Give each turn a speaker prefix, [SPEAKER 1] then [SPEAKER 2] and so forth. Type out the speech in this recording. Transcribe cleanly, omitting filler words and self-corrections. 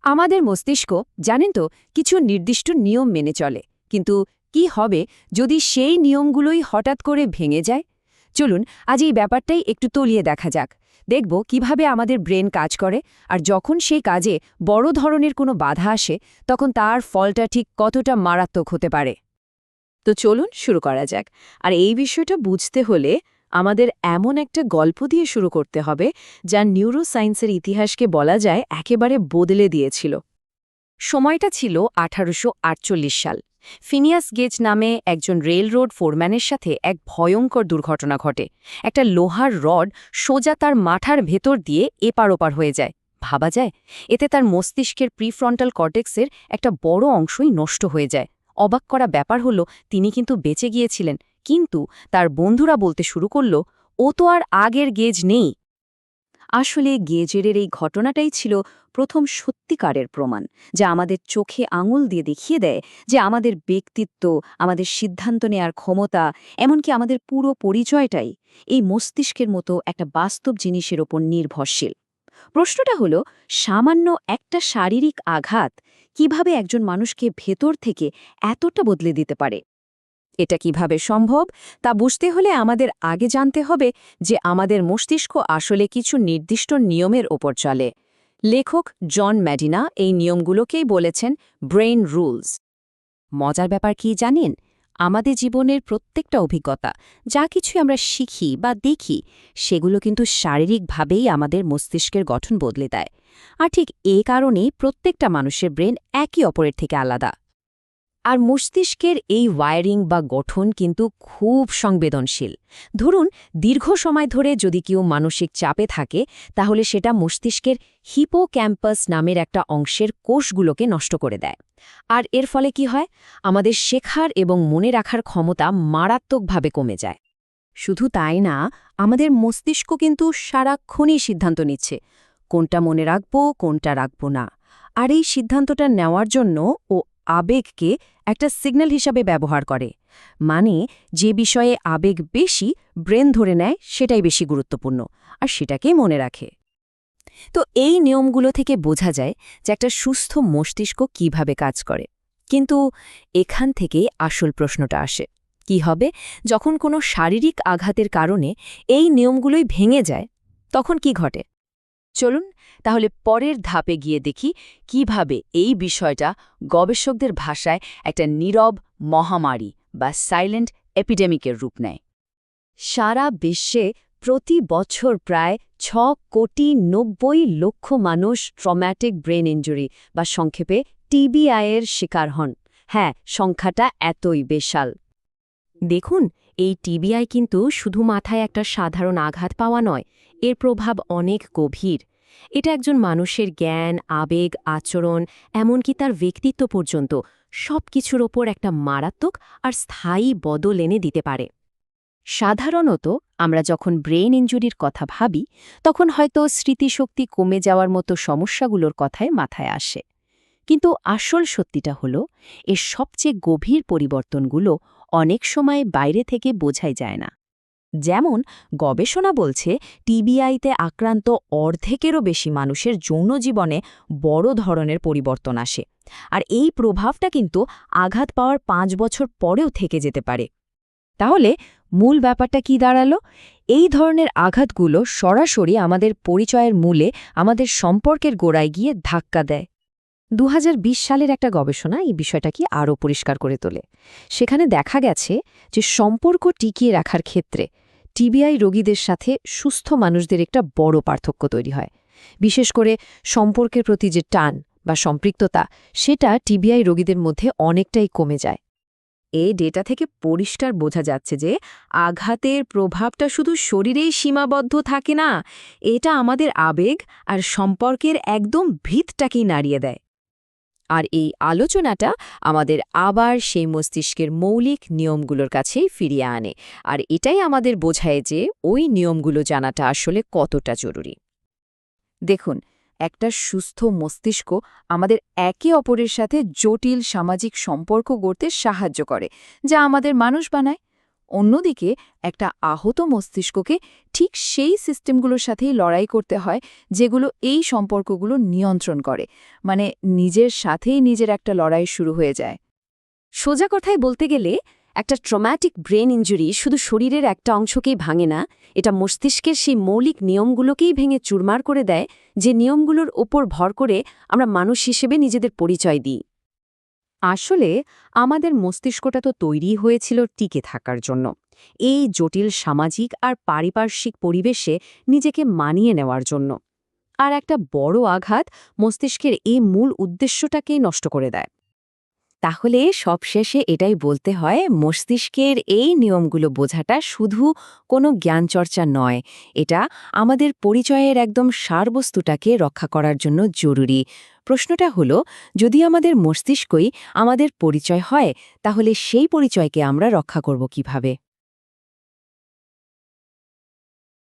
[SPEAKER 1] আমাদের মস্তিষ্ক জানেন তো কিছু নির্দিষ্ট নিয়ম মেনে চলে, কিন্তু কি হবে যদি সেই নিয়মগুলোই হঠাৎ করে ভেঙে যায়? চলুন আজ এই ব্যাপারটাই একটু তলিয়ে দেখা যাক। দেখব কিভাবে আমাদের ব্রেন কাজ করে, আর যখন সেই কাজে বড় ধরনের কোনো বাধা আসে তখন তার ফলটা ঠিক কতটা মারাত্মক হতে পারে।
[SPEAKER 2] তো চলুন শুরু করা যাক। আর এই বিষয়টা বুঝতে হলে আমাদের এমন একটা গল্প দিয়ে শুরু করতে হবে যা নিউরোসায়েন্সের ইতিহাসকে বলা যায় একেবারে বদলে দিয়েছিল।
[SPEAKER 1] সময়টা ছিল 1848 সাল। ফিনিয়াস গেজ নামে একজন রেলরোড ফোরম্যানের সাথে এক ভয়ঙ্কর দুর্ঘটনা ঘটে। একটা লোহার রড সোজা তার মাথার ভেতর দিয়ে এপার ওপার হয়ে যায়। ভাবা যায়, এতে তার মস্তিষ্কের প্রিফ্রন্টাল কর্টেক্সের একটা বড় অংশই নষ্ট হয়ে যায়। অবাক করা ব্যাপার হলো, তিনি কিন্তু বেঁচে গিয়েছিলেন, কিন্তু তার বন্ধুরা বলতে শুরু করল, ও তো আর আগের গেজ নেই। আসলে গেজের এই ঘটনাটাই ছিল প্রথম সত্যিকারের প্রমাণ, যা আমাদের চোখে আঙুল দিয়ে দেখিয়ে দেয় যে আমাদের ব্যক্তিত্ব, আমাদের সিদ্ধান্ত নেয়ার ক্ষমতা, এমনকি আমাদের পুরো পরিচয়টাই এই মস্তিষ্কের মতো একটা বাস্তব জিনিসের ওপর নির্ভরশীল। প্রশ্নটা হলো, সামান্য একটা শারীরিক আঘাত কিভাবে একজন মানুষকে ভেতর থেকে এতটা বদলে দিতে পারে? এটা কিভাবে সম্ভব তা বুঝতে হলে আমাদের আগে জানতে হবে যে আমাদের মস্তিষ্ক আসলে কিছু নির্দিষ্ট নিয়মের ওপর চলে। লেখক জন ম্যাডিনা এই নিয়মগুলোকেই বলেছেন ব্রেইন রুলস। মজার ব্যাপার কি জানেন? আমাদের জীবনের প্রত্যেকটা অভিজ্ঞতা, যা কিছু আমরা শিখি বা দেখি, সেগুলো কিন্তু শারীরিকভাবেই আমাদের মস্তিষ্কের গঠন বদলে দেয়। আর ঠিক এ কারণেই প্রত্যেকটা মানুষের ব্রেন একে অপরের থেকে আলাদা। আর মস্তিষ্কের এই ওয়্যারিং বা গঠন কিন্তু খুব সংবেদনশীল। ধরুন, দীর্ঘ সময় ধরে যদি কেউ মানসিক চাপে থাকে, তাহলে সেটা মস্তিষ্কের হিপোক্যাম্পাস নামের একটা অংশের কোষগুলোকে নষ্ট করে দেয়। আর এর ফলে কি হয়? আমাদের শেখার এবং মনে রাখার ক্ষমতা মারাত্মকভাবে কমে যায়। শুধু তাই না, আমাদের মস্তিষ্ক কিন্তু সারাক্ষণই সিদ্ধান্ত নিচ্ছে কোনটা মনে রাখব, কোনটা রাখব না। আর এই সিদ্ধান্তটা নেওয়ার জন্য ও আবেগকে একটা সিগন্যাল হিসাবে ব্যবহার করে। মানে, যে বিষয়ে আবেগ বেশি, ব্রেন ধরে নেয় সেটাই বেশি গুরুত্বপূর্ণ, আর সেটাকেই মনে রাখে। তো এই নিয়মগুলো থেকে বোঝা যায় যে একটা সুস্থ মস্তিষ্ক কিভাবে কাজ করে। কিন্তু এখান থেকেই আসল প্রশ্নটা আসে, কি হবে যখন কোনো শারীরিক আঘাতের কারণে এই নিয়মগুলোই ভেঙে যায়? তখন কি ঘটে? চলুন তাহলে পরের ধাপে গিয়ে দেখি কিভাবে এই বিষয়টা গবেষকদের ভাষায় একটা নীরব মহামারী বা সাইলেন্ট এপিডেমিকের রূপ নেয়। সারা বিশ্বে প্রতি বছর প্রায় 6,90,00,000 মানুষ ট্রমাটিক ব্রেন ইনজুরি বা সংক্ষেপে টিবিআইয়ের শিকার হন। হ্যাঁ, সংখ্যাটা এতই বিশাল। দেখুন, এই টিবিআই কিন্তু শুধু মাথায় একটা সাধারণ আঘাত পাওয়া নয়, এর প্রভাব অনেক গভীর। এটা একজন মানুষের জ্ঞান, আবেগ, আচরণ, এমনকি তার ব্যক্তিত্ব পর্যন্ত সবকিছুর ওপর একটা মারাত্মক আর স্থায়ী বদল এনে দিতে পারে। সাধারণত আমরা যখন ব্রেন ইনজুরির কথা ভাবি, তখন হয়তো স্মৃতিশক্তি কমে যাওয়ার মতো সমস্যাগুলোর কথাই মাথায় আসে। কিন্তু আসল সত্যিটা হলো, এর সবচেয়ে গভীর পরিবর্তনগুলো অনেক সময় বাইরে থেকে বোঝাই যায় না। যেমন, গবেষণা বলছে টিবিআইতে আক্রান্ত অর্ধেকেরও বেশি মানুষের যৌন জীবনে বড় ধরনের পরিবর্তন আসে। আর এই প্রভাবটা কিন্তু আঘাত পাওয়ার 5 বছর পরেও থেকে যেতে পারে। তাহলে মূল ব্যাপারটা কি দাঁড়ালো? এই ধরনের আঘাতগুলো সরাসরি আমাদের পরিচয়ের মূলে, আমাদের সম্পর্কের গোড়ায় গিয়ে ধাক্কা দেয়। 2020 সালের একটা গবেষণা এই বিষয়টাকে আরও পরিষ্কার করে তোলে। সেখানে দেখা গেছে যে সম্পর্ক টিকিয়ে রাখার ক্ষেত্রে টিবিআই রোগীদের সাথে সুস্থ মানুষদের একটা বড় পার্থক্য তৈরি হয়। বিশেষ করে সম্পর্কের প্রতি যে টান বা সম্পৃক্ততা, সেটা টিবিআই রোগীদের মধ্যে অনেকটাই কমে যায়। এই ডেটা থেকে পরিষ্কার বোঝা যাচ্ছে যে আঘাতের প্রভাবটা শুধু শরীরেই সীমাবদ্ধ থাকে না, এটা আমাদের আবেগ আর সম্পর্কের একদম ভিতটাকেই নাড়িয়ে দেয়। আর এই আলোচনাটা আমাদের আবার সেই মস্তিষ্কের মৌলিক নিয়মগুলোর কাছেই ফিরিয়ে আনে, আর এটাই আমাদের বোঝায় যে ওই নিয়মগুলো জানাটা আসলে কতটা জরুরি। দেখুন, একটা সুস্থ মস্তিষ্ক আমাদের একে অপরের সাথে জটিল সামাজিক সম্পর্ক গড়তে সাহায্য করে, যা আমাদের মানুষ বানায়।
[SPEAKER 3] অন্যদিকে একটা আহত মস্তিষ্ককে ঠিক সেই সিস্টেমগুলোর সাথেই লড়াই করতে হয় যেগুলো এই সম্পর্কগুলো নিয়ন্ত্রণ করে, মানে নিজের সাথেই নিজের একটা লড়াই শুরু হয়ে যায়।
[SPEAKER 1] সোজা কথায় বলতে গেলে একটা ট্রমাটিক ব্রেন ইনজুরি শুধু শরীরের একটা অংশকেই ভাঙে না, এটা মস্তিষ্কের সেই মৌলিক নিয়মগুলোকেই ভেঙে চুরমার করে দেয়, যে নিয়মগুলোর ওপর ভর করে আমরা মানুষ হিসেবে নিজেদের পরিচয় দিই। আসলে আমাদের মস্তিষ্কটা তো তৈরি হয়েছিল টিকে থাকার জন্য, এই জটিল সামাজিক আর পারিপার্শ্বিক পরিবেশে নিজেকে মানিয়ে নেওয়ার জন্য। আর একটা বড় আঘাত মস্তিষ্কের এই মূল উদ্দেশ্যটাকেই নষ্ট করে দেয়। তাহলে সবশেষে এটাই বলতে হয়, মস্তিষ্কের এই নিয়মগুলো বোঝাটা শুধু কোনো জ্ঞানচর্চা নয়, এটা আমাদের পরিচয়ের একদম সারবস্তুটাকে রক্ষা করার জন্য জরুরি। প্রশ্নটা হলো, যদি আমাদের মস্তিষ্কই আমাদের পরিচয় হয়, তাহলে সেই পরিচয়কে আমরা রক্ষা করব কিভাবে?